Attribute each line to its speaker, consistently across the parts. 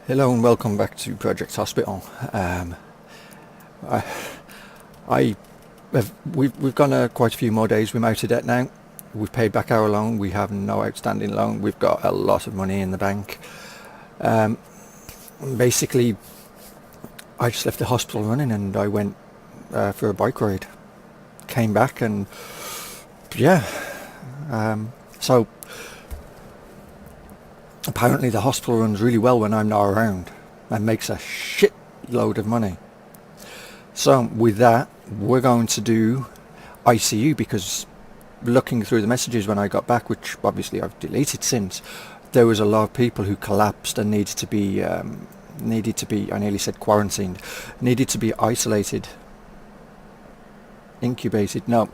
Speaker 1: Hello and welcome back to Project Hospital. I, we've gone quite a few more days. We're out of debt now. We've paid back our loan. We have no outstanding loan. We've got a lot of money in the bank. Basically, I just left the hospital running and I went for a bike ride. Came back and yeah. So apparently the hospital runs really well when I'm not around and makes a shit load of money. So with that, we're going to do ICU, because looking through the messages when I got back, which obviously I've deleted since, there was a lot of people who collapsed and needed to be, I nearly said quarantined, needed to be isolated, incubated, no.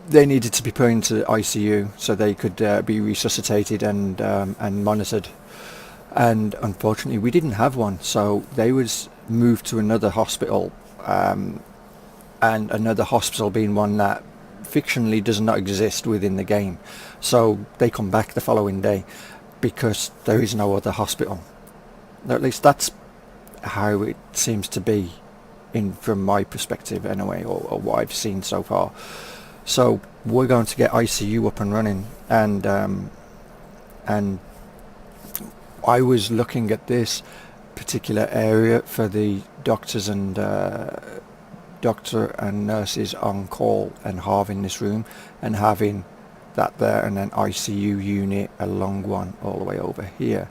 Speaker 1: They needed to be put into ICU so they could be resuscitated and monitored. And unfortunately, we didn't have one, so they was moved to another hospital, and another hospital being one that fictionally does not exist within the game. So they come back the following day because there is no other hospital. Or at least that's how it seems to be, from my perspective anyway, or what I've seen so far. So we're going to get ICU up and running, and I was looking at this particular area for the doctors and doctor and nurses on call, and having this room and having that there, and an ICU unit, a long one all the way over here,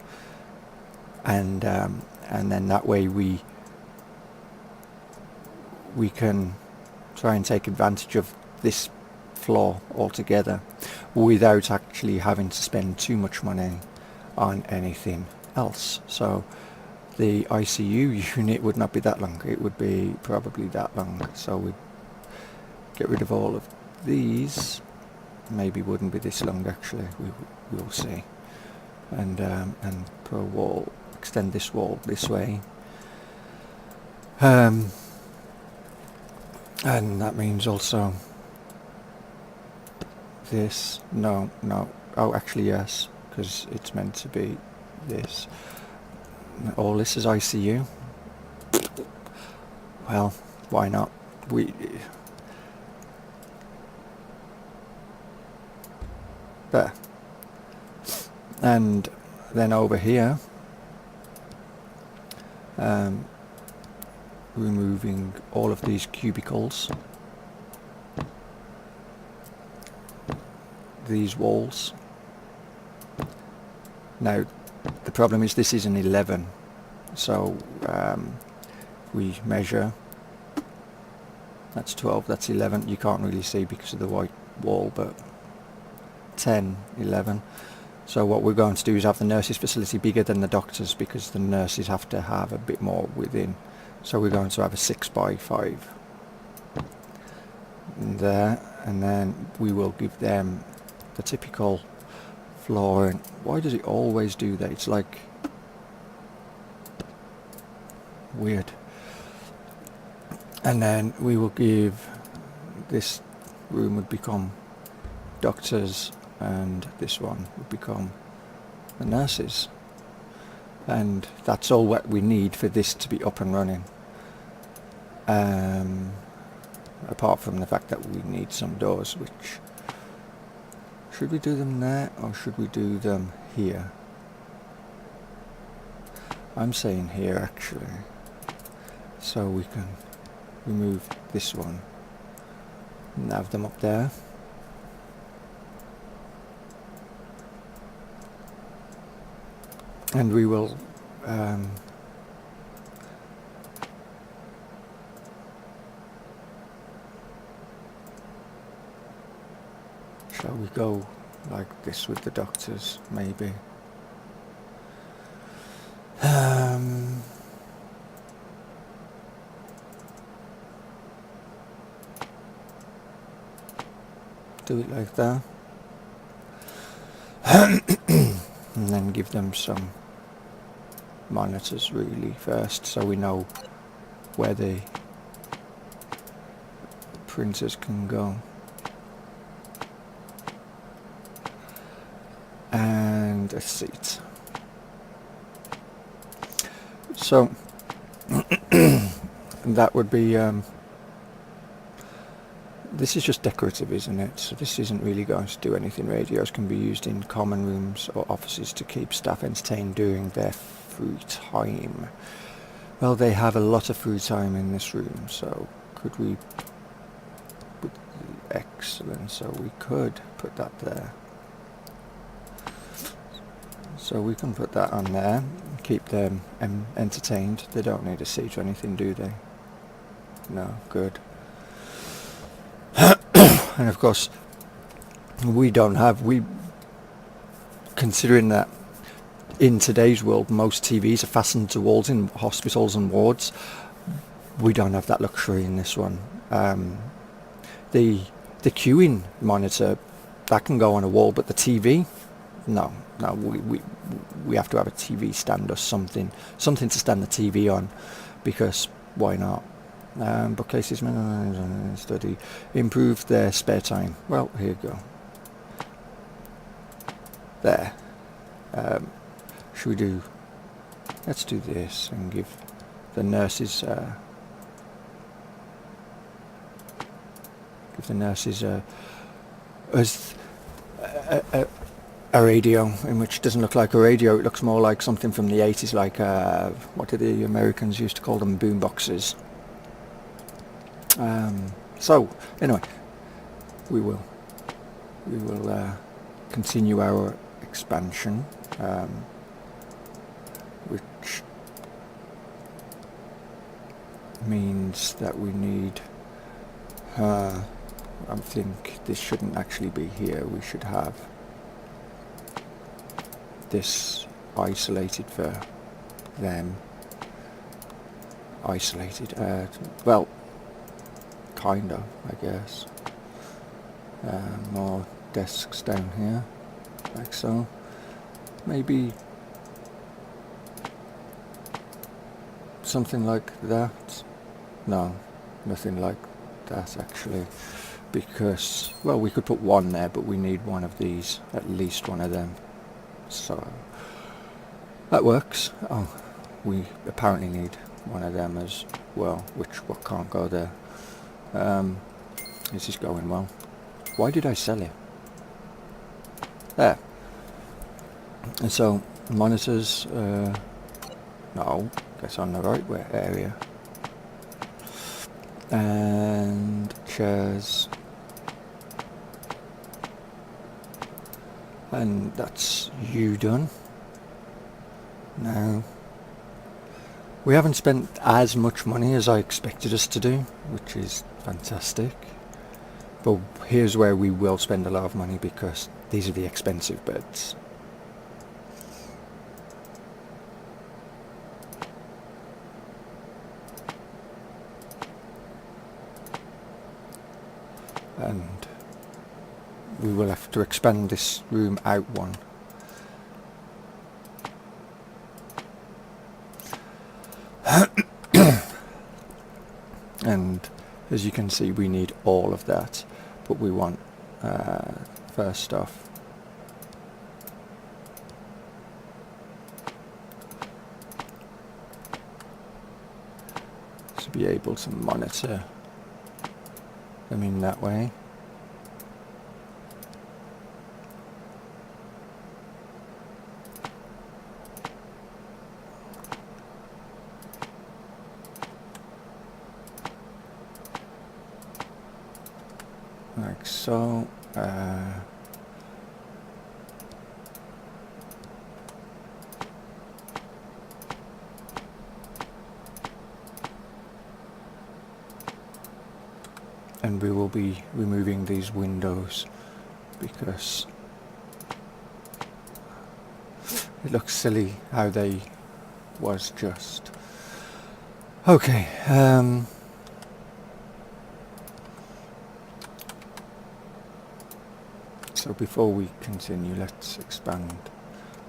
Speaker 1: and then that way we can try and take advantage of this floor altogether without actually having to spend too much money on anything else. So the ICU unit would not be that long, it would be probably that long. So we'd get rid of all of these. Maybe wouldn't be this long actually, we'll see. And put a wall, extend this wall this way. And that means also this, no, oh actually yes, because it's meant to be this. All this is ICU. Well, why not? There. And then over here, removing all of these cubicles, these walls. Now the problem is this is an 11, so we measure, that's 12, that's 11, you can't really see because of the white wall, but 10, 11. So what we're going to do is have the nurses facility bigger than the doctors, because the nurses have to have a bit more within. So we're going to have a 6 by 5 there, and then we will give them the typical flooring. Why does it always do that? It's like weird. And then we will give, this room would become doctors, and this one would become the nurses. And that's all what we need for this to be up and running. Apart from the fact that we need some doors, which, should we do them there or should we do them here? I'm saying here actually, so we can remove this one and have them up there. And we will shall we go like this with the doctors, maybe? Do it like that. And then give them some monitors really first, so we know where the printers can go. And a seat. So that would be this is just decorative, isn't it? So this isn't really going to do anything. Radios can be used in common rooms or offices to keep staff entertained during their free time. Well, they have a lot of free time in this room, so could we put, excellent, so we could put that there. So we can put that on there, keep them entertained. They don't need a seat or anything, do they? No, good. And of course, considering that in today's world most TVs are fastened to walls in hospitals and wards, we don't have that luxury in this one. The queuing monitor, that can go on a wall, but the TV, no, we have to have a TV stand or something to stand the TV on, because why not? Bookcases, study, improve their spare time. Well, here you go. There. Should we do? Let's do this and give the nurses a radio, in which it doesn't look like a radio. It looks more like something from the 80s, like what did the Americans used to call them? Boom boxes. So anyway, we will continue our expansion, which means that we need I think this shouldn't actually be here. We should have this isolated for them. Isolated, well, kind of, I guess. More desks down here, like so. Maybe something like that. No, nothing like that actually, because, well, we could put one there, but we need one of these, at least one of them. So that works. Oh, we apparently need one of them as well, which can't go there. This is going well. Why did I sell it? There. And so monitors, no, guess on the right area. And chairs. And that's you done. Now, we haven't spent as much money as I expected us to do, which is fantastic. But here's where we will spend a lot of money, because these are the expensive beds. And we will have to expand this room out one. And as you can see, we need all of that, but we want first off to be able to monitor them in that way. Like so. And we will be removing these windows because it looks silly how they was just. Okay. So before we continue, let's expand.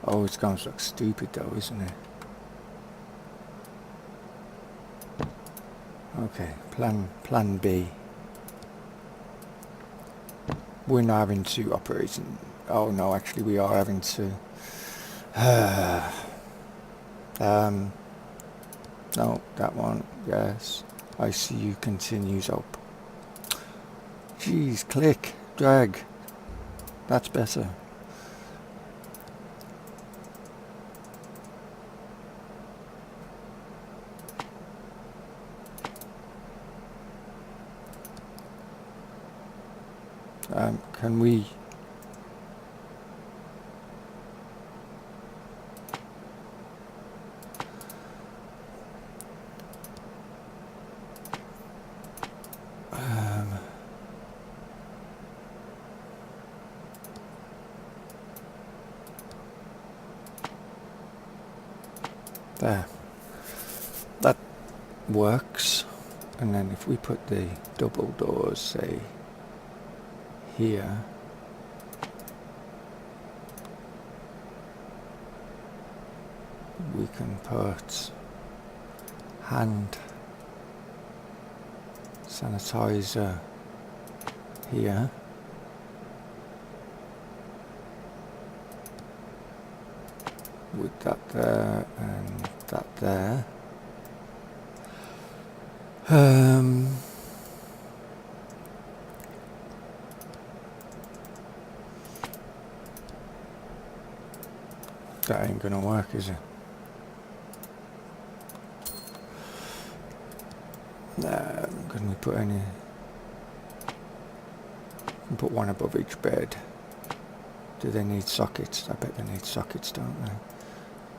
Speaker 1: Oh, it's going to look stupid though, isn't it? Okay, plan B. We're not having to operate in... Oh no, actually we are having to... No, that one. Yes. ICU continues up. Jeez, click, drag. That's better. Can we... there. That works. And then if we put the double doors, say, here, we can put hand sanitizer here. With that there and that there. That ain't gonna work, is it? Can we put any... Put one above each bed. Do they need sockets? I bet they need sockets, don't they?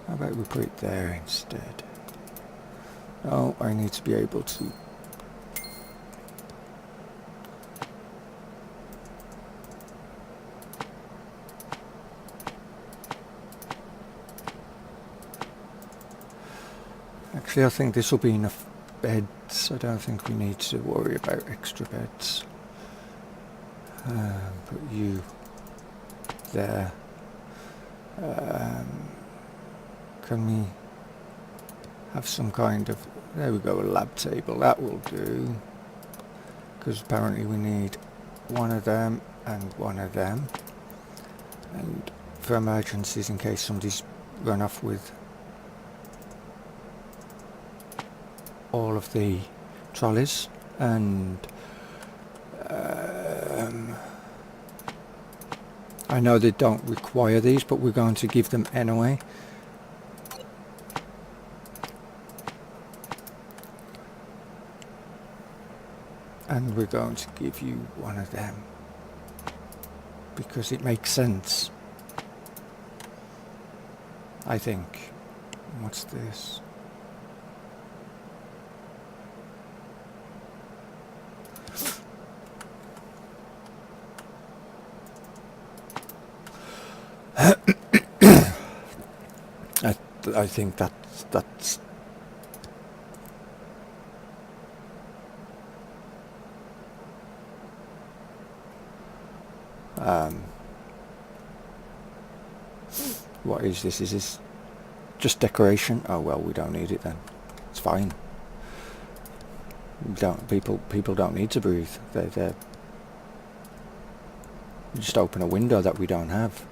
Speaker 1: How about we put it there instead? Oh, I need to be able to... Actually, I think this will be enough beds. I don't think we need to worry about extra beds. Put you there. Can we have some kind of... There we go, a lab table. That will do. Because apparently we need one of them and one of them. And for emergencies, in case somebody's run off with all of the trolleys. And I know they don't require these, but we're going to give them anyway. And we're going to give you one of them because it makes sense, I think. What's this? I think that's what is this? Is this just decoration? Oh well, we don't need it then. It's fine. People don't need to breathe. They're just open a window that we don't have.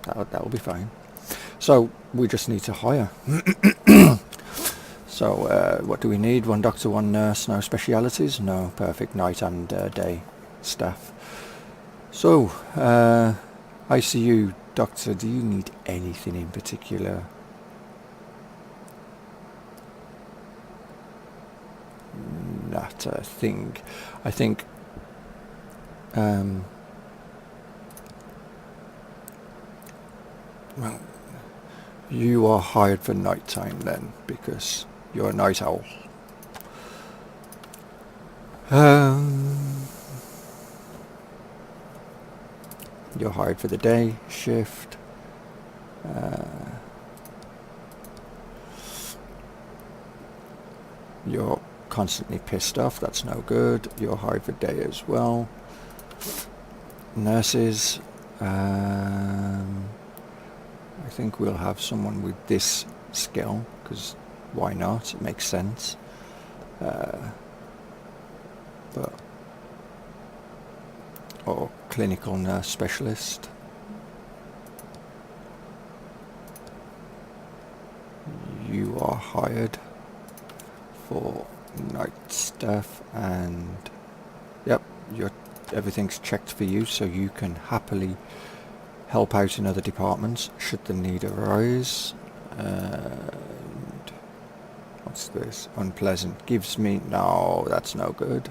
Speaker 1: That'll be fine. So we just need to hire. So what do we need? One doctor, one nurse. No specialities? No. Perfect. Night and day staff. So ICU doctor, do you need anything in particular? Not a thing. I think well, you are hired for night time then, because you're a night owl. You're hired for the day shift. You're constantly pissed off. That's no good. You're hired for day as well. Nurses. I think we'll have someone with this skill, because why not? It makes sense. But or clinical nurse specialist. you are hired for night staff, and yep, everything's checked for you, so you can happily help out in other departments should the need arise. And what's this? Unpleasant. Gives me... No, that's no good.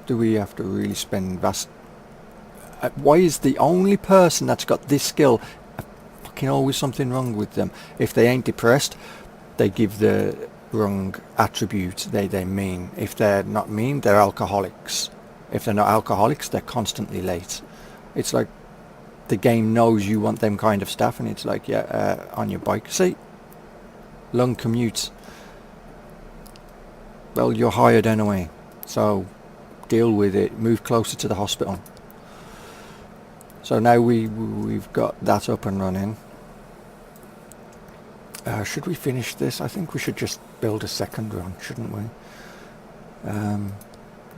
Speaker 1: Do we have to really spend vast... why is the only person that's got this skill fucking always something wrong with them? If they ain't depressed, they give the wrong attribute. They mean. If they're not mean, they're alcoholics. If they're not alcoholics, they're constantly late. It's like the game knows you want them kind of stuff, and it's like, yeah, on your bike. See? Long commute. Well, you're hired anyway, so deal with it. Move closer to the hospital. So now we've got that up and running. Should we finish this? I think we should just build a second run, shouldn't we?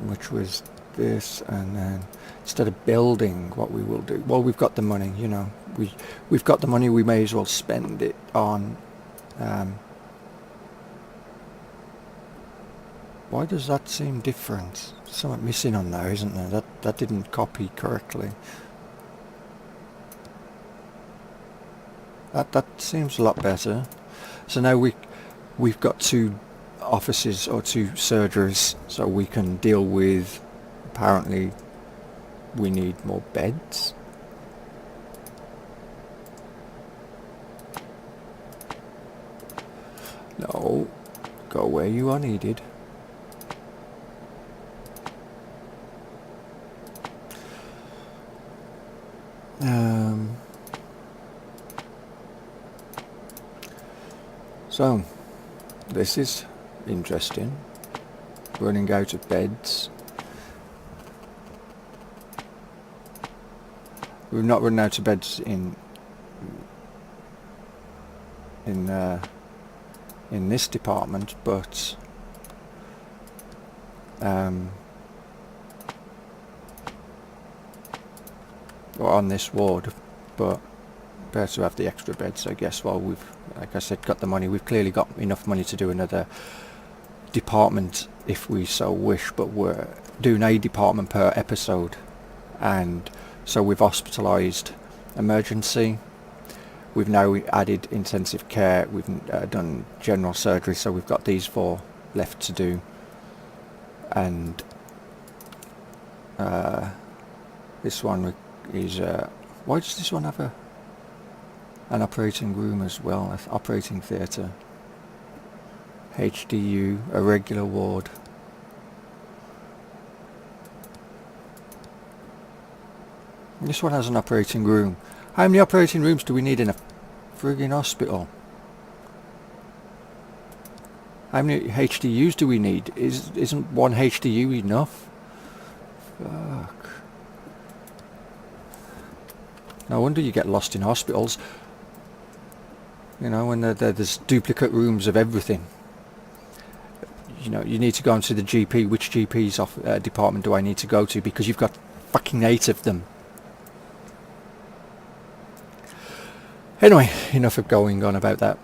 Speaker 1: Which was this, and then instead of building, what we will do... Well, we've got the money, you know. We've got the money, we may as well spend it on... why does that seem different? Something missing on there, isn't there? That didn't copy correctly. That seems a lot better. So now we've got 2 offices or 2 surgeries, so we can deal with... Apparently we need more beds. No, go where you are needed. So, this is interesting. Running out of beds. We've not run out of beds in this department, but or on this ward, but better to have the extra beds, I guess. Well, we've, like I said, got the money. We've clearly got enough money to do another department if we so wish, but we're doing a department per episode, and so we've hospitalised emergency, we've now added intensive care, we've done general surgery, so we've got these 4 left to do. And this one is why does this one have an operating room as well? Operating theatre, HDU, a regular ward. And this one has an operating room. How many operating rooms do we need in a friggin' hospital? How many HDUs do we need? Isn't one HDU enough? Fuck. No wonder you get lost in hospitals. You know, when there's duplicate rooms of everything. You know, you need to go into the GP. Which GP's department do I need to go to? Because you've got fucking 8 of them. Anyway, enough of going on about that.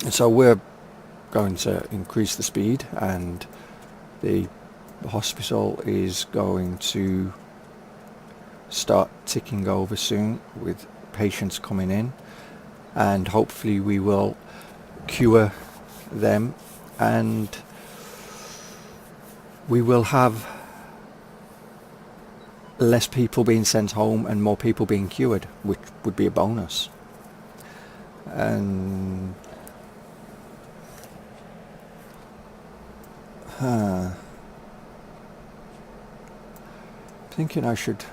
Speaker 1: And so we're going to increase the speed, and the hospital is going to start ticking over soon with patients coming in, and hopefully we will cure them, and we will have less people being sent home and more people being cured, which would be a bonus. And thinking I should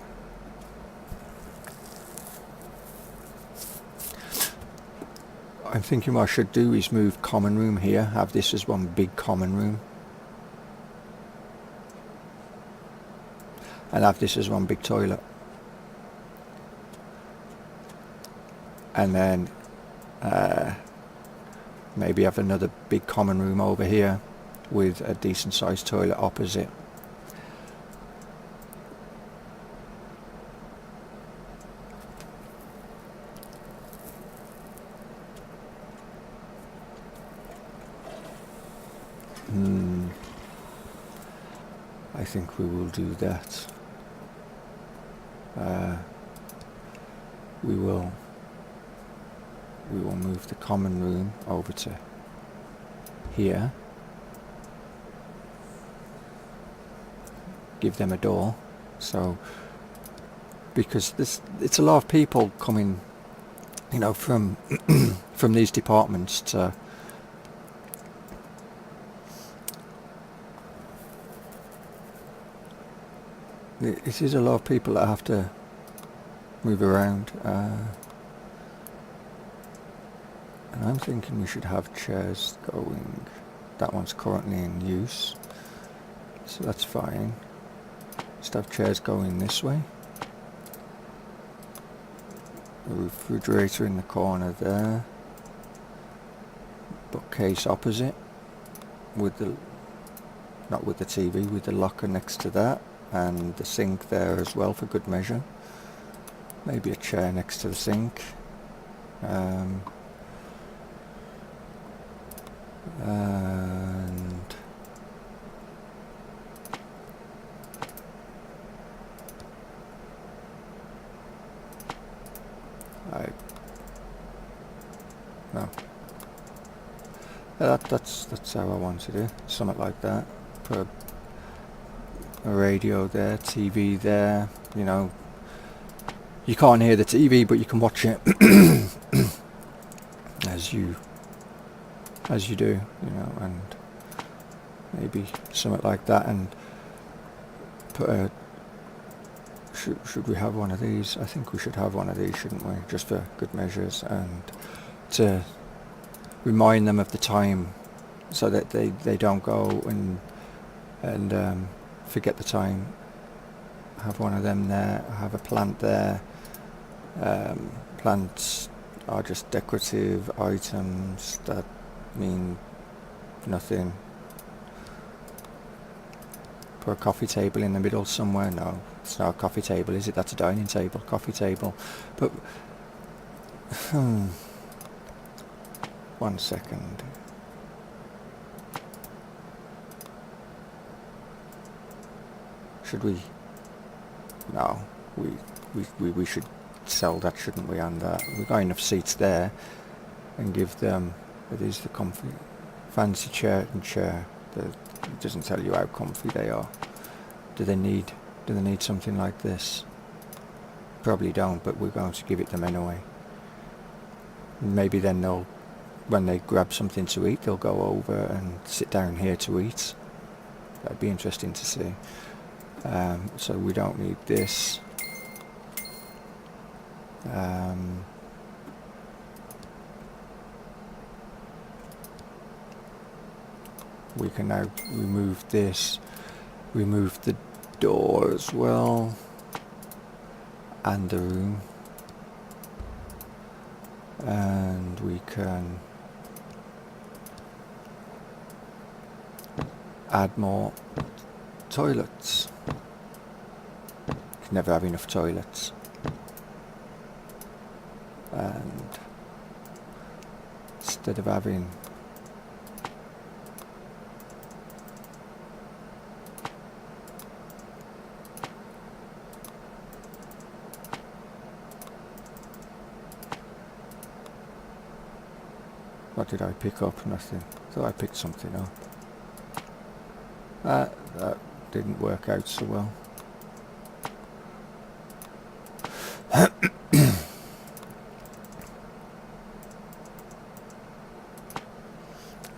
Speaker 1: I'm thinking what I should do is move common room here, have this as one big common room, and have this as one big toilet, and then maybe have another big common room over here with a decent sized toilet opposite. I think we will do that. We will move the common room over to here. Give them a door, so because it's a lot of people coming, you know, from from these departments to it is a lot of people that have to move around, and I'm thinking we should have chairs going. That one's currently in use, so that's fine. Just have chairs going this way. The refrigerator in the corner there. Bookcase opposite, with the not with the TV, with the locker next to that, and the sink there as well for good measure. Maybe a chair next to the sink. And no. That's how I want to do. Something like that. Put a radio there, TV there. You know, you can't hear the TV, but you can watch it as you do. You know, and maybe something like that. And put a. Should we have one of these? I think we should have one of these, shouldn't we? Just for good measures and to remind them of the time, so that they don't go and forget the time. Have one of them there. Have a plant there. Plants are just decorative items that mean nothing. Put a coffee table in the middle somewhere. No, it's not a coffee table, is it? That's a dining table. Coffee table. But 1 second. Should we? No, we should sell that, shouldn't we? And we've got enough seats there, and give them. It is the comfy, fancy chair and chair. It doesn't tell you how comfy they are. Do they need something like this? Probably don't, but we're going to give it them anyway. Maybe then they'll, when they grab something to eat, they'll go over and sit down here to eat. That'd be interesting to see. So we don't need this. We can now remove this, remove the door as well, and the room, and we can add more toilets. Can never have enough toilets. And instead of having what did I pick up? Nothing. Thought I picked something up. That didn't work out so well.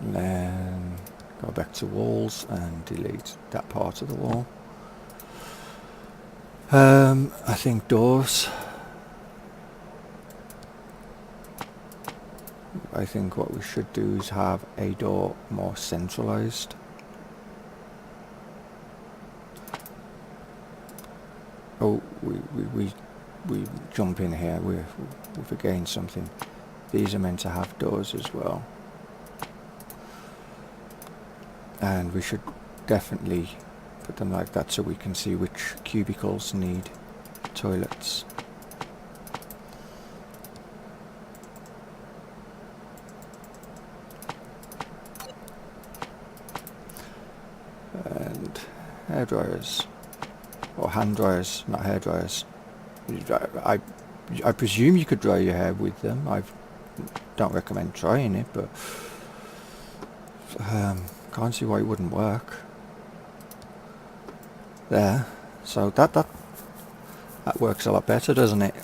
Speaker 1: And then go back to walls and delete that part of the wall. I think doors. I think what we should do is have a door more centralized. Oh, we jump in here. We've again something. These are meant to have doors as well, and we should definitely put them like that so we can see which cubicles need toilets. hair dryers, or hand dryers, not hair dryers. I presume you could dry your hair with them. I don't recommend trying it, but can't see why it wouldn't work. There, so that works a lot better, doesn't it?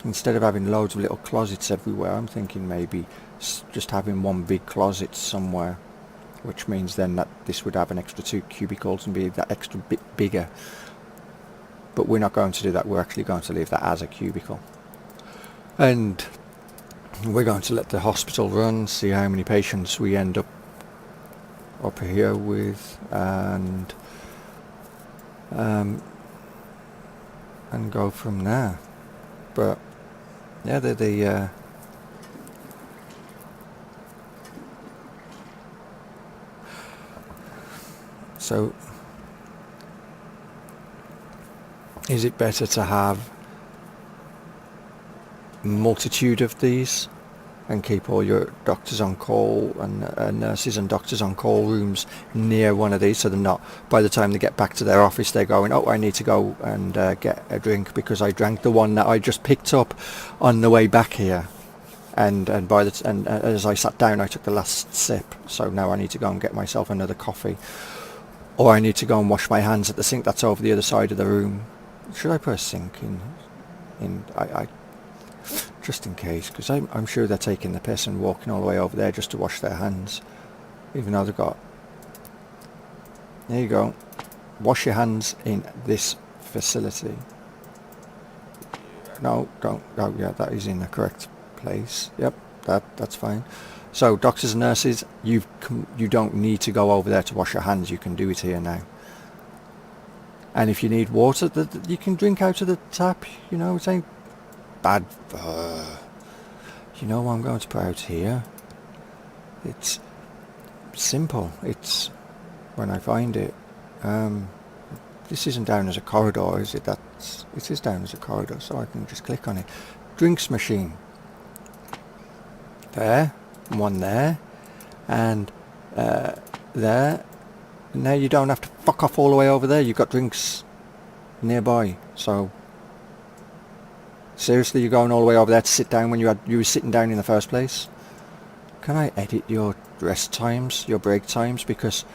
Speaker 1: Instead of having loads of little closets everywhere, I'm thinking maybe just having one big closet somewhere, which means then that this would have an extra 2 cubicles and be that extra bit bigger. But we're not going to do that. We're actually going to leave that as a cubicle, and we're going to let the hospital run, see how many patients we end up here with, and go from there. But yeah, so is it better to have a multitude of these and keep all your doctors on call and nurses and doctors on call rooms near one of these, so they're not, by the time they get back to their office, they're going, oh, I need to go and get a drink because I drank the one that I just picked up on the way back here, and as I sat down I took the last sip, so now I need to go and get myself another coffee, or I need to go and wash my hands at the sink that's over the other side of the room. Should I put a sink in? I just in case, because I'm sure they're taking the piss and walking all the way over there just to wash their hands, even though they've got, there you go, wash your hands in this facility. No, don't, oh yeah, that is in the correct place. Yep, that's fine. So doctors and nurses, you don't need to go over there to wash your hands, you can do it here now. And if you need water, you can drink out of the tap, you know, it ain't bad. You know what I'm going to put out here? It's simple. It's when I find it. This isn't down as a corridor, is it? It is down as a corridor, so I can just click on it. Drinks machine. There, one there, and there. Now you don't have to fuck off all the way over there. You've got drinks nearby, so. Seriously, you're going all the way over there to sit down when you were sitting down in the first place? Can I edit your rest times, your break times? Because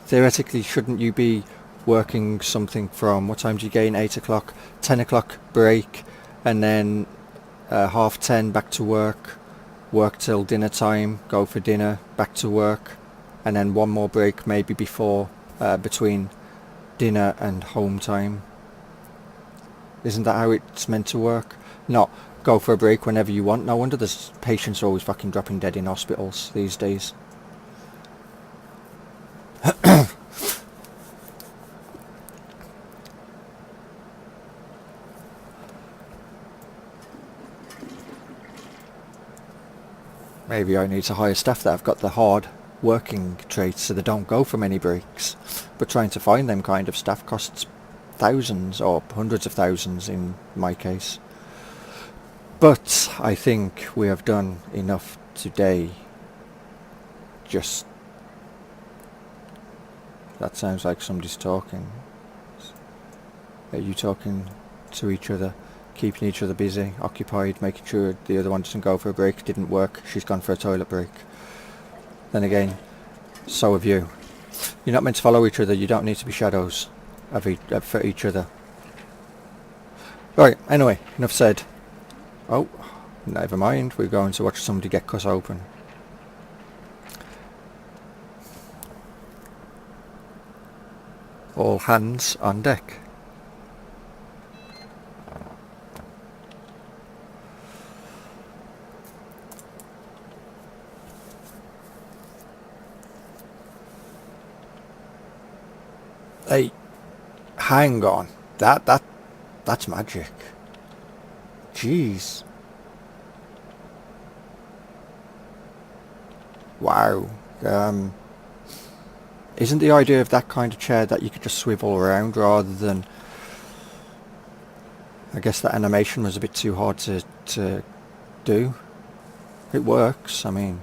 Speaker 1: theoretically, shouldn't you be working something from, what time do you get in? 8 o'clock, 10 o'clock break, and then 10:30 back to work till dinner time, go for dinner, back to work, and then one more break maybe before, between dinner and home time. Isn't that how it's meant to work? Not go for a break whenever you want. No wonder there's patients are always fucking dropping dead in hospitals these days. Maybe I need to hire staff that have got the hard working traits so they don't go for many breaks. But trying to find them kind of staff costs thousands or hundreds of thousands in my case. But I think we have done enough today. Just, that sounds like somebody's talking. Are you talking to each other, keeping each other busy, occupied, making sure the other one doesn't go for a break? Didn't work, she's gone for a toilet break. Then again, so have you. You're not meant to follow each other, you don't need to be shadows for each other. Right, anyway, enough said. Oh, never mind, we're going to watch somebody get cut open. All hands on deck. Hey, hang on. That's magic. Jeez. Wow. Isn't the idea of that kind of chair that you could just swivel around rather than... I guess that animation was a bit too hard to do. It works. I mean,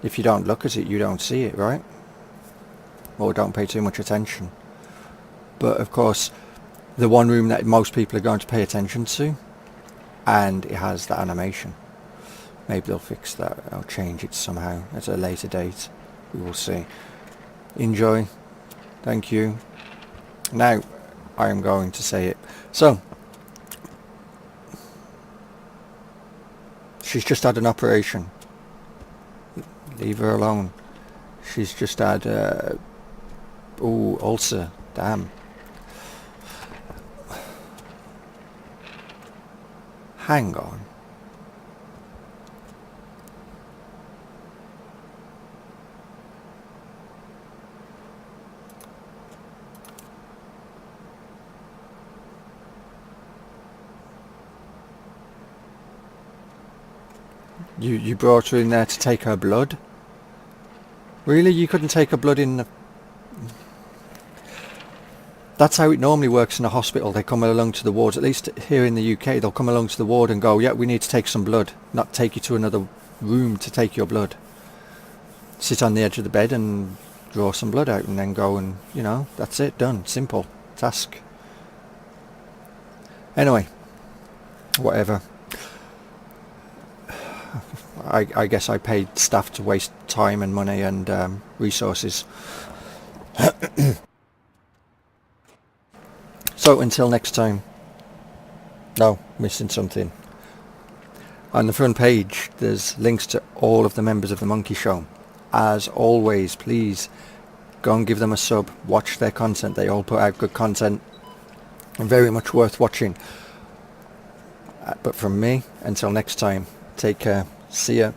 Speaker 1: if you don't look at it, you don't see it, right? Or don't pay too much attention. But of course, the one room that most people are going to pay attention to, and it has that animation. Maybe they'll fix that or change it somehow at a later date. We will see. Enjoy. Thank you. Now, I am going to say it. So, she's just had an operation. Leave her alone. She's just had ulcer. Damn. Hang on. You brought her in there to take her blood? Really? You couldn't take her blood in the... That's how it normally works in a hospital. They come along to the wards, at least here in the UK, they'll come along to the ward and go, yeah, we need to take some blood. Not take you to another room to take your blood. Sit on the edge of the bed and draw some blood out and then go and, you know, that's it, done. Simple task. Anyway, whatever. I guess I paid staff to waste time and money and resources. So until next time. No, missing something. On the front page there's links to all of the members of the Monkey Show. As always, please go and give them a sub. Watch their content. They all put out good content and very much worth watching. But from me, until next time, take care. See ya.